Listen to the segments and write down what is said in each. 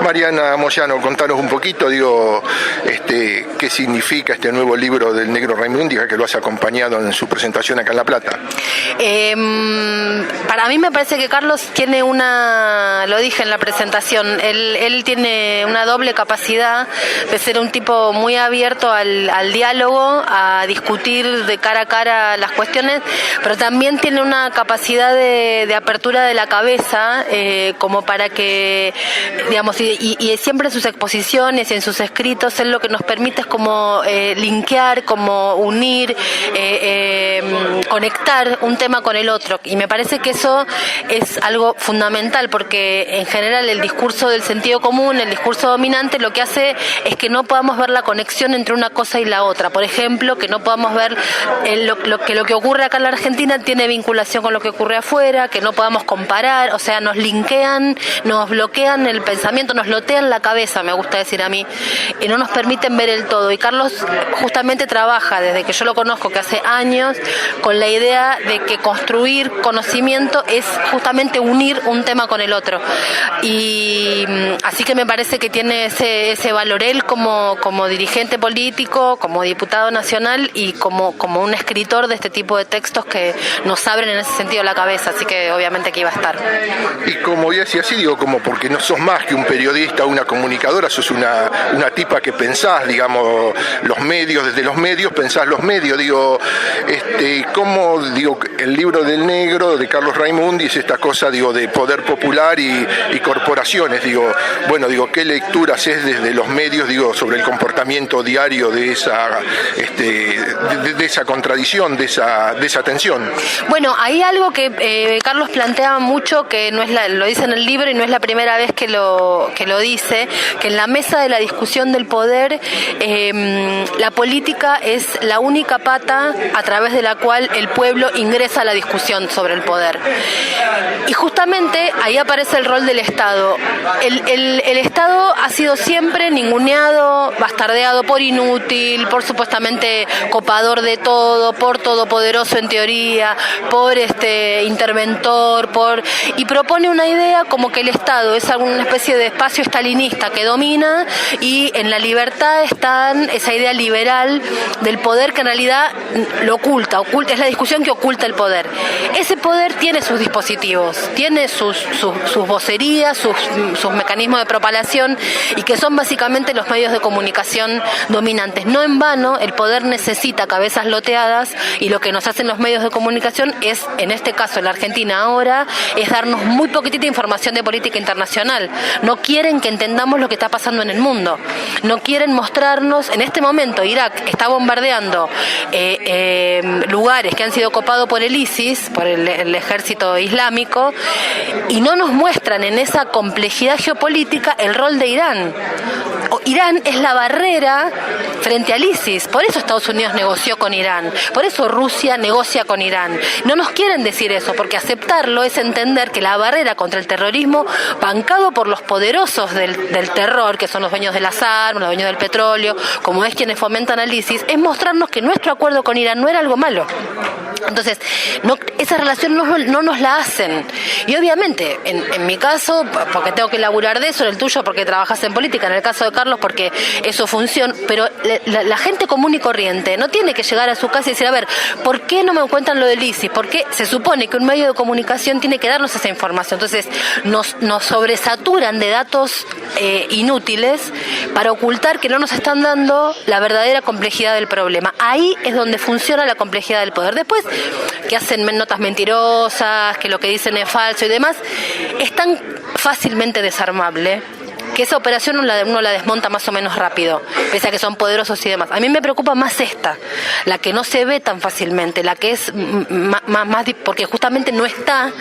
Mariana Moyano, contanos un poquito, qué significa este nuevo libro del Negro Raimundi, que lo has acompañado en su presentación acá en La Plata. Para mí me parece que Carlos tiene lo dije en la presentación, él tiene una doble capacidad de ser un tipo muy abierto al diálogo, a discutir de cara a cara las cuestiones, pero también tiene una capacidad de apertura de la cabeza, como para que, digamos, y siempre en sus exposiciones y en sus escritos, él lo que nos permite es como linkear, como unir, conectar un tema con el otro. Y me parece que eso es algo fundamental, porque en general el discurso del sentido común, el discurso dominante, lo que hace es que no podamos ver la conexión entre una cosa y la otra. Por ejemplo, que no podamos ver lo que ocurre acá en la Argentina tiene vinculación con lo que ocurre afuera, que no podamos comparar, o sea, nos linkean, nos bloquean el pensamiento, nos lotean la cabeza, me gusta decir a mí, y no nos permiten ver el todo. Y Carlos justamente trabaja, desde que yo lo conozco, que hace años, con la idea de que construir conocimiento es justamente unir un tema con el otro. Y así que me parece que tiene ese valor él como dirigente político, como diputado nacional y como un escritor de este tipo de textos que nos abren en ese sentido la cabeza, así que obviamente que iba a estar. Y como ya decía así, como porque no sos más que un periodista o una comunicadora, sos una tipa que pensás, los medios, desde los medios pensás los medios, cómo, el libro del Negro de Carlos Raimundi es esta cosa, de poder popular y corporaciones, ¿qué lecturas es desde los medios, sobre el comportamiento diario de esa contradicción, de esa tensión? Bueno, hay algo que Carlos plantea mucho, que no es lo dice en el libro y no es la primera vez que lo dice, que en la mesa de la discusión del poder, la política es la única pata a través de la cual el pueblo ingresa a la discusión sobre el poder. Y justamente ahí aparece el rol del Estado. El Estado ha sido siempre ninguneado, bastardeado por inútil, por supuestamente copador de todo, por todopoderoso en teoría, por interventor, y propone una idea como que el Estado es alguna especie de espacio estalinista que domina, y en la libertad está esa idea liberal del poder que en realidad lo oculta, es la discusión que oculta el poder. Ese poder tiene sus dispositivos, tiene sus vocerías, sus mecanismos de propalación, y que son básicamente los medios de comunicación dominantes. No en vano, el poder necesita cabezas loteadas, y lo que nos hacen los medios de comunicación es, en este caso en la Argentina ahora, es darnos muy poquitita información de política internacional. No quieren que entendamos lo que está pasando en el mundo. No quieren mostrarnos, en este momento Irak está bombardeando lugares que han sido copados por el ISIS, por el ejército islámico, y no nos muestran en esa complejidad geopolítica el rol de Irán. Irán es la barrera frente al ISIS, por eso Estados Unidos negoció con Irán, por eso Rusia negocia con Irán. No nos quieren decir eso, porque aceptarlo es entender que la barrera contra el terrorismo, bancado por los poderosos del terror, que son los dueños de las armas, los dueños del petróleo, como es quienes fomentan al ISIS, es mostrarnos que nuestro acuerdo con Irán no era algo malo. Entonces, esa relación no nos la hacen. Y obviamente, en mi caso, porque tengo que laburar de eso, en el tuyo porque trabajas en política, en el caso de Carlos porque es su función, pero la gente común y corriente no tiene que llegar a su casa y decir, a ver, ¿por qué no me cuentan lo del ISIS? ¿Por qué se supone que un medio de comunicación tiene que darnos esa información? Entonces, nos sobresaturan de datos inútiles para ocultar que no nos están dando la verdadera complejidad del problema. Ahí es donde funciona la complejidad del poder. Después, que hacen notas mentirosas, que lo que dicen es falso y demás, es tan fácilmente desarmable que esa operación uno la desmonta más o menos rápido, pese a que son poderosos y demás. A mí me preocupa más esta, la que no se ve tan fácilmente, la que es más porque justamente no está,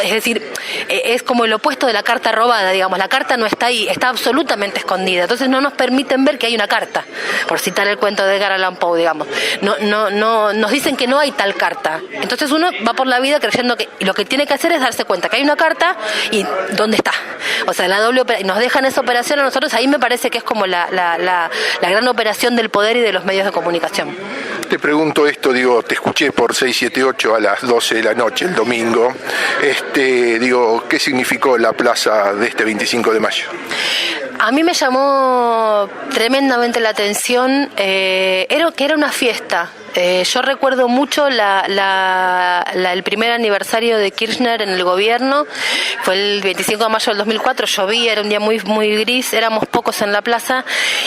es decir, es como el opuesto de la carta robada, digamos, la carta no está ahí, está absolutamente escondida, entonces no nos permiten ver que hay una carta, por citar el cuento de Edgar Allan Poe, digamos. No, nos dicen que no hay tal carta, entonces uno va por la vida creyendo que lo que tiene que hacer es darse cuenta que hay una carta y ¿dónde está? O sea, la doble operación, nos dejan esa operación a nosotros, ahí me parece que es como la gran operación del poder y de los medios de comunicación. Te pregunto esto, te escuché por 678 a las 12 de la noche el domingo, ¿qué significó la plaza de este 25 de mayo? A mí me llamó tremendamente la atención, era una fiesta. Yo recuerdo mucho el primer aniversario de Kirchner en el gobierno, fue el 25 de mayo del 2004, llovía, era un día muy, muy gris, éramos pocos en la plaza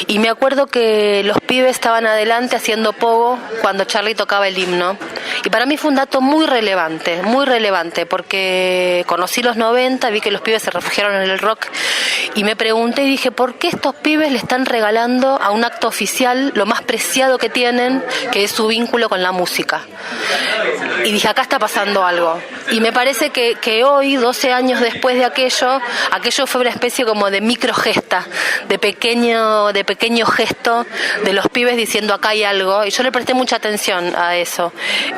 y me acuerdo que los pibes estaban adelante haciendo pogo cuando Charlie tocaba el himno. Y para mí fue un dato muy relevante, porque conocí los 90, vi que los pibes se refugiaron en el rock y me pregunté y dije, ¿por qué estos pibes le están regalando a un acto oficial lo más preciado que tienen, que es su vínculo con la música? Y dije, acá está pasando algo. Y me parece que hoy, 12 años después de aquello fue una especie como de microgesta, de pequeño gesto de los pibes diciendo acá hay algo. Y yo le presté mucha atención a eso.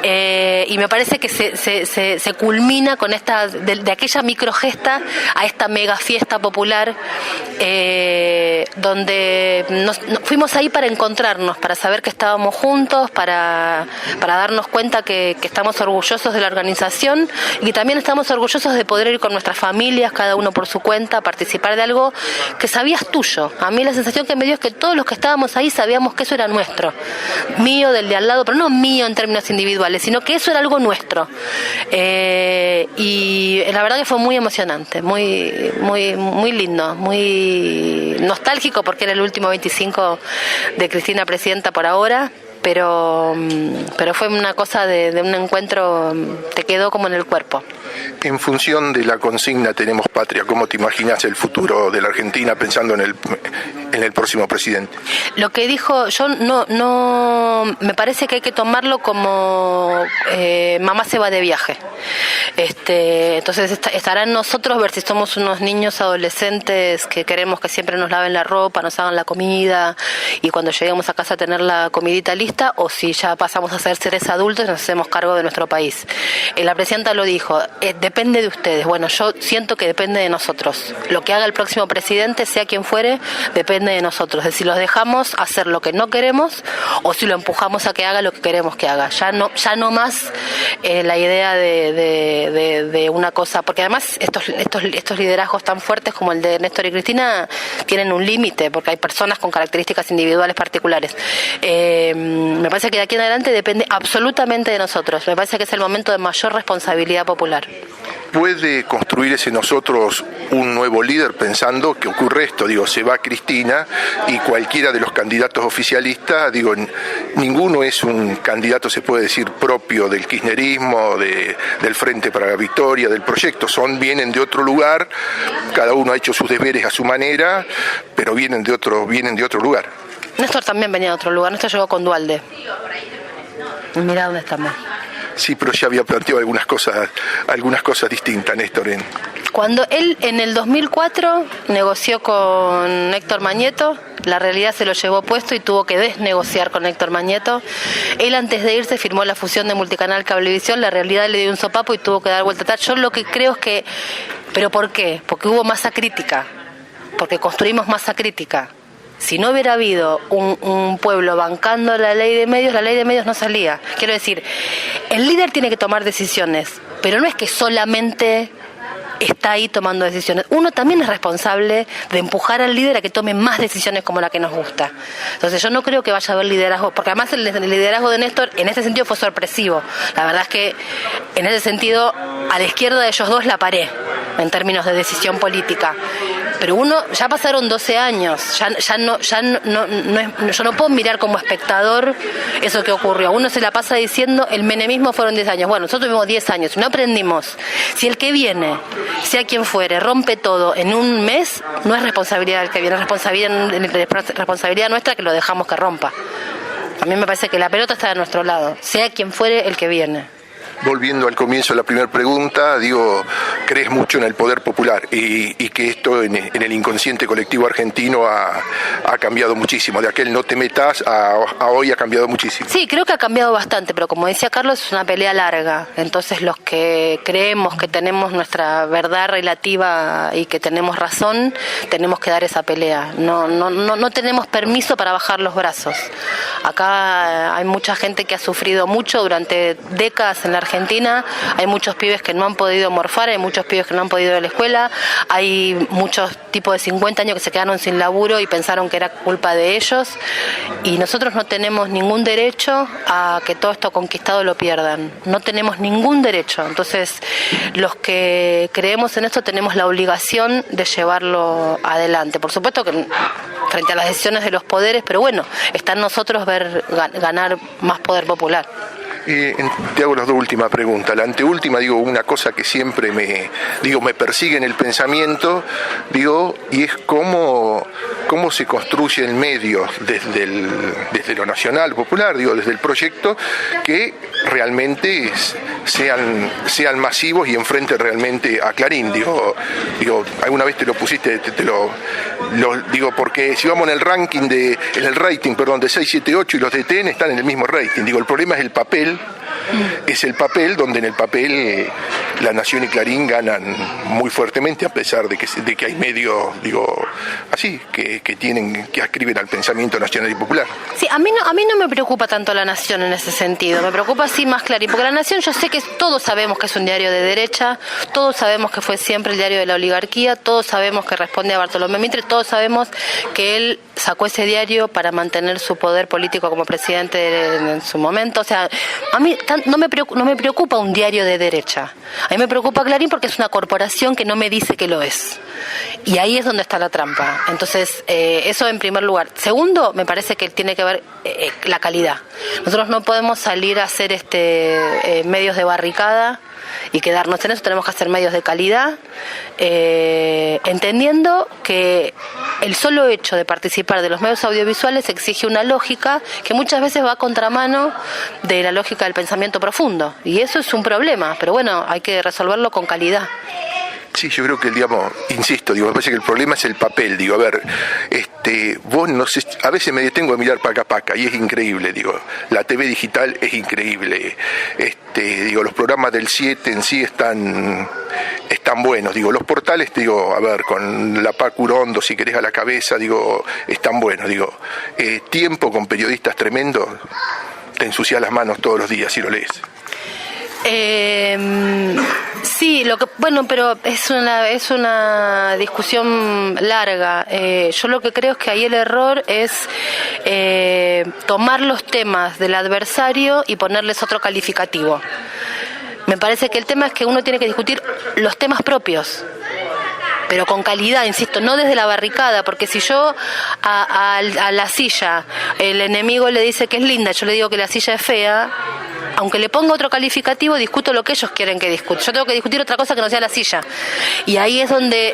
Y me parece que se culmina con de aquella microgesta a esta mega fiesta popular, donde fuimos ahí para encontrarnos, para saber que estábamos juntos, para darnos cuenta que estamos orgullosos de la organización y también estamos orgullosos de poder ir con nuestras familias, cada uno por su cuenta, a participar de algo que sabías tuyo. A mí la sensación que me dio es que todos los que estábamos ahí sabíamos que eso era nuestro, mío, del de al lado, pero no mío en términos individuales, sino que eso era algo nuestro. Y la verdad que fue muy emocionante, muy, muy, muy lindo, muy nostálgico porque era el último 25 de Cristina presidenta por ahora. Pero fue una cosa de un encuentro, te quedó como en el cuerpo. En función de la consigna Tenemos Patria, ¿cómo te imaginas el futuro de la Argentina pensando en el próximo presidente? Lo que dijo, yo no me parece que hay que tomarlo como mamá se va de viaje. Entonces estará en nosotros ver si somos unos niños adolescentes que queremos que siempre nos laven la ropa, nos hagan la comida y cuando lleguemos a casa tener la comidita lista, o si ya pasamos a ser seres adultos y nos hacemos cargo de nuestro país. La presidenta lo dijo, depende de ustedes. Bueno, yo siento que depende de nosotros. Lo que haga el próximo presidente, sea quien fuere, depende de nosotros. De si los dejamos hacer lo que no queremos o si lo empujamos a que haga lo que queremos que haga. Ya no más la idea de una cosa, porque además estos liderazgos tan fuertes como el de Néstor y Cristina tienen un límite, porque hay personas con características individuales particulares. Me parece que de aquí en adelante depende absolutamente de nosotros. Me parece que es el momento de mayor responsabilidad popular. ¿Puede construirse nosotros un nuevo líder pensando que ocurre esto? Se va Cristina y cualquiera de los candidatos oficialistas, ninguno es un candidato, se puede decir, propio del kirchnerismo, del Frente para la Victoria, del proyecto. Vienen de otro lugar, cada uno ha hecho sus deberes a su manera, pero vienen de otro lugar. Néstor también venía de otro lugar, Néstor llegó con Duhalde. Mirá dónde estamos. Sí, pero ya había planteado algunas cosas distintas, Néstor. Cuando él en el 2004 negoció con Héctor Mañeto, la realidad se lo llevó puesto y tuvo que desnegociar con Héctor Mañeto. Él antes de irse firmó la fusión de Multicanal Cablevisión, la realidad le dio un sopapo y tuvo que dar vuelta atrás. Yo lo que creo es que... ¿Pero por qué? Porque hubo masa crítica, porque construimos masa crítica. Si no hubiera habido un pueblo bancando la ley de medios no salía. Quiero decir, el líder tiene que tomar decisiones, pero no es que solamente está ahí tomando decisiones. Uno también es responsable de empujar al líder a que tome más decisiones como la que nos gusta. Entonces yo no creo que vaya a haber liderazgo, porque además el liderazgo de Néstor en ese sentido fue sorpresivo. La verdad es que en ese sentido a la izquierda de ellos dos la paré en términos de decisión política. Pero ya pasaron 12 años, yo no puedo mirar como espectador eso que ocurrió. Uno se la pasa diciendo el menemismo fueron 10 años. Bueno, nosotros tuvimos 10 años, no aprendimos. Si el que viene, sea quien fuere, rompe todo en un mes, no es responsabilidad del que viene, es responsabilidad nuestra que lo dejamos que rompa. A mí me parece que la pelota está de nuestro lado, sea quien fuere el que viene. Volviendo al comienzo de la primera pregunta, crees mucho en el poder popular y que esto en el inconsciente colectivo argentino ha cambiado muchísimo. De aquel no te metas a hoy ha cambiado muchísimo. Sí, creo que ha cambiado bastante, pero como decía Carlos, es una pelea larga. Entonces los que creemos que tenemos nuestra verdad relativa y que tenemos razón, tenemos que dar esa pelea. No tenemos permiso para bajar los brazos. Acá hay mucha gente que ha sufrido mucho durante décadas en la Argentina, hay muchos pibes que no han podido morfar, hay muchos pibes que no han podido ir a la escuela, hay muchos tipos de 50 años que se quedaron sin laburo y pensaron que era culpa de ellos, y nosotros no tenemos ningún derecho a que todo esto conquistado lo pierdan, no tenemos ningún derecho. Entonces los que creemos en esto tenemos la obligación de llevarlo adelante. Por supuesto que frente a las decisiones de los poderes, pero bueno, está en nosotros ver ganar más poder popular. Te hago las dos últimas preguntas. La anteúltima, digo, una cosa que siempre me persigue en el pensamiento, y es cómo se construye el medio desde lo nacional, popular, desde el proyecto, que realmente sean masivos y enfrenten realmente a Clarín. Alguna vez te lo pusiste, porque si vamos en el ranking en el rating, de 6, 7, 8 y los de TN están en el mismo rating. El problema es el papel. Es el papel, donde en el papel La Nación y Clarín ganan muy fuertemente, a pesar de que hay medios, así, que ascriben al pensamiento nacional y popular. Sí, a mí no me preocupa tanto La Nación en ese sentido, me preocupa sí más Clarín, porque La Nación yo sé que todos sabemos que es un diario de derecha, todos sabemos que fue siempre el diario de la oligarquía, todos sabemos que responde a Bartolomé Mitre, todos sabemos que él sacó ese diario para mantener su poder político como presidente en su momento. O sea, a mí no me preocupa un diario de derecha. A mí me preocupa Clarín porque es una corporación que no me dice que lo es. Y ahí es donde está la trampa. Entonces, eso en primer lugar. Segundo, me parece que tiene que ver la calidad. Nosotros no podemos salir a hacer medios de barricada y quedarnos en eso. Tenemos que hacer medios de calidad, entendiendo que el solo hecho de participar de los medios audiovisuales exige una lógica que muchas veces va a contramano de la lógica del pensamiento profundo, y eso es un problema, pero bueno, hay que resolverlo con calidad. Sí, yo creo que, insisto, me parece que el problema es el papel. Vos no sé, a veces me detengo a mirar paca y es increíble, la TV digital es increíble. Los programas del 7 en sí están buenos, los portales, con la Pac Urondo, si querés, a la cabeza, están buenos, Tiempo con periodistas tremendos, te ensucias las manos todos los días si lo lees. Sí, pero es una discusión larga. Yo lo que creo es que ahí el error es tomar los temas del adversario y ponerles otro calificativo. Me parece que el tema es que uno tiene que discutir los temas propios, pero con calidad, insisto, no desde la barricada, porque si yo a la silla, el enemigo le dice que es linda, yo le digo que la silla es fea, aunque le ponga otro calificativo, discuto lo que ellos quieren que discuta. Yo tengo que discutir otra cosa que no sea la silla. Y ahí es donde,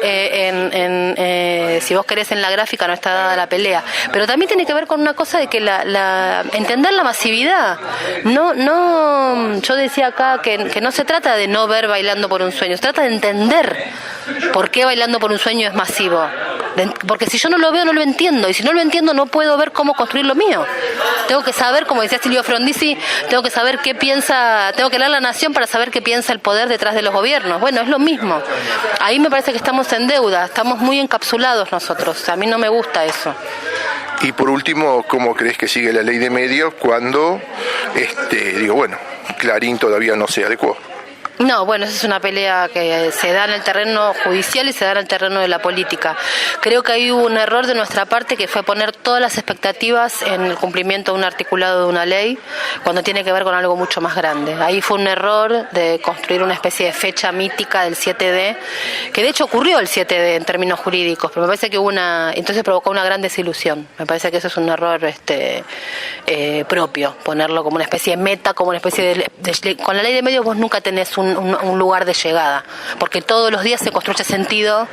si vos querés, en la gráfica no está dada la pelea. Pero también tiene que ver con una cosa de que entender la masividad. Yo decía acá que no se trata de no ver Bailando por un Sueño, se trata de entender por qué Bailando por un Sueño es masivo. Porque si yo no lo veo, no lo entiendo. Y si no lo entiendo, no puedo ver cómo construir lo mío. Tengo que saber, como decía Silvio Frondizi, tengo que saber qué piensa, tengo que leer La Nación para saber qué piensa el poder detrás de los gobiernos. Bueno, es lo mismo. Ahí me parece que estamos en deuda, estamos muy encapsulados nosotros. A mí no me gusta eso. Y por último, ¿cómo crees que sigue la ley de medios cuando, Clarín todavía no se adecuó? No, bueno, esa es una pelea que se da en el terreno judicial y se da en el terreno de la política. Creo que ahí hubo un error de nuestra parte, que fue poner todas las expectativas en el cumplimiento de un articulado de una ley, cuando tiene que ver con algo mucho más grande. Ahí fue un error de construir una especie de fecha mítica del 7D, que de hecho ocurrió el 7D en términos jurídicos, pero me parece que entonces provocó una gran desilusión. Me parece que eso es un error propio, ponerlo como una especie de meta, como una especie de con la ley de medios vos nunca tenés un lugar de llegada, porque todos los días se construye sentido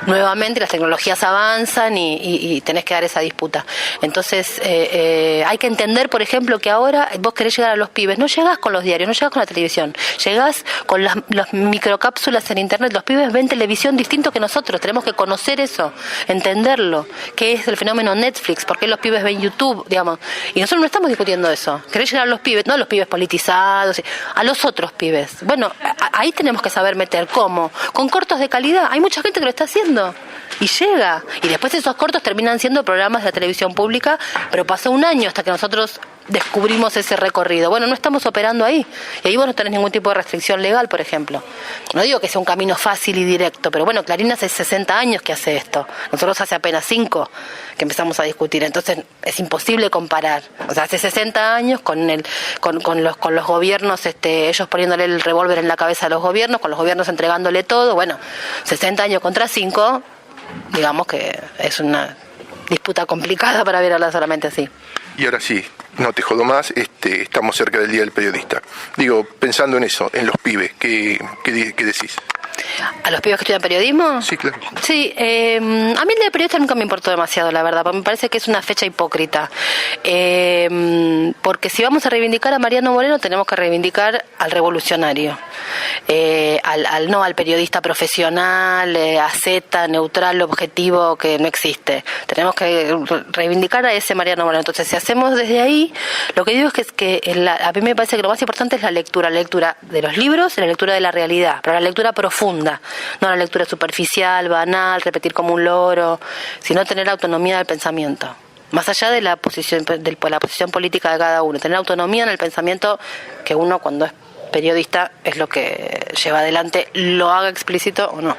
nuevamente, las tecnologías avanzan y tenés que dar esa disputa. Entonces hay que entender, por ejemplo, que ahora vos querés llegar a los pibes, no llegás con los diarios, no llegás con la televisión, llegás con las microcápsulas en internet. Los pibes ven televisión distinto que nosotros, tenemos que conocer eso, entenderlo, qué es el fenómeno Netflix, por qué los pibes ven YouTube, y nosotros no estamos discutiendo eso. Querés llegar a los pibes, no a los pibes politizados, a los otros pibes. Bueno, ahí tenemos que saber meter. ¿Cómo? Con cortos de calidad. Hay mucha gente que lo está haciendo. haciendo. Y llega. Y después esos cortos terminan siendo programas de la televisión pública, pero pasó un año hasta que nosotros descubrimos ese recorrido. Bueno, no estamos operando ahí. Y ahí vos no tenés ningún tipo de restricción legal, por ejemplo. No digo que sea un camino fácil y directo, pero bueno, Clarín hace 60 años que hace esto. Nosotros hace apenas 5 que empezamos a discutir. Entonces es imposible comparar. O sea, hace 60 años con los gobiernos, ellos poniéndole el revólver en la cabeza a los gobiernos, con los gobiernos entregándole todo. Bueno, 60 años contra 5, digamos que es una disputa complicada para verla solamente así. Y ahora sí, no te jodo más, estamos cerca del Día del Periodista. Digo, pensando en eso, en los pibes, ¿qué decís? ¿A los pibes que estudian periodismo? Sí, claro. Sí, a mí el Día del Periodista nunca me importó demasiado, la verdad, porque me parece que es una fecha hipócrita. Porque si vamos a reivindicar a Mariano Moreno, tenemos que reivindicar al revolucionario, no al periodista profesional, asceta, neutral, objetivo, que no existe. Tenemos que reivindicar a ese Mariano Moreno. Entonces, si hacemos desde ahí, lo que digo es que a mí me parece que lo más importante es la lectura de los libros y la lectura de la realidad, pero la lectura profunda, no la lectura superficial, banal, repetir como un loro, sino tener autonomía del pensamiento. Más allá de la posición política de cada uno, tener autonomía en el pensamiento, que uno cuando es periodista es lo que lleva adelante, lo haga explícito o no.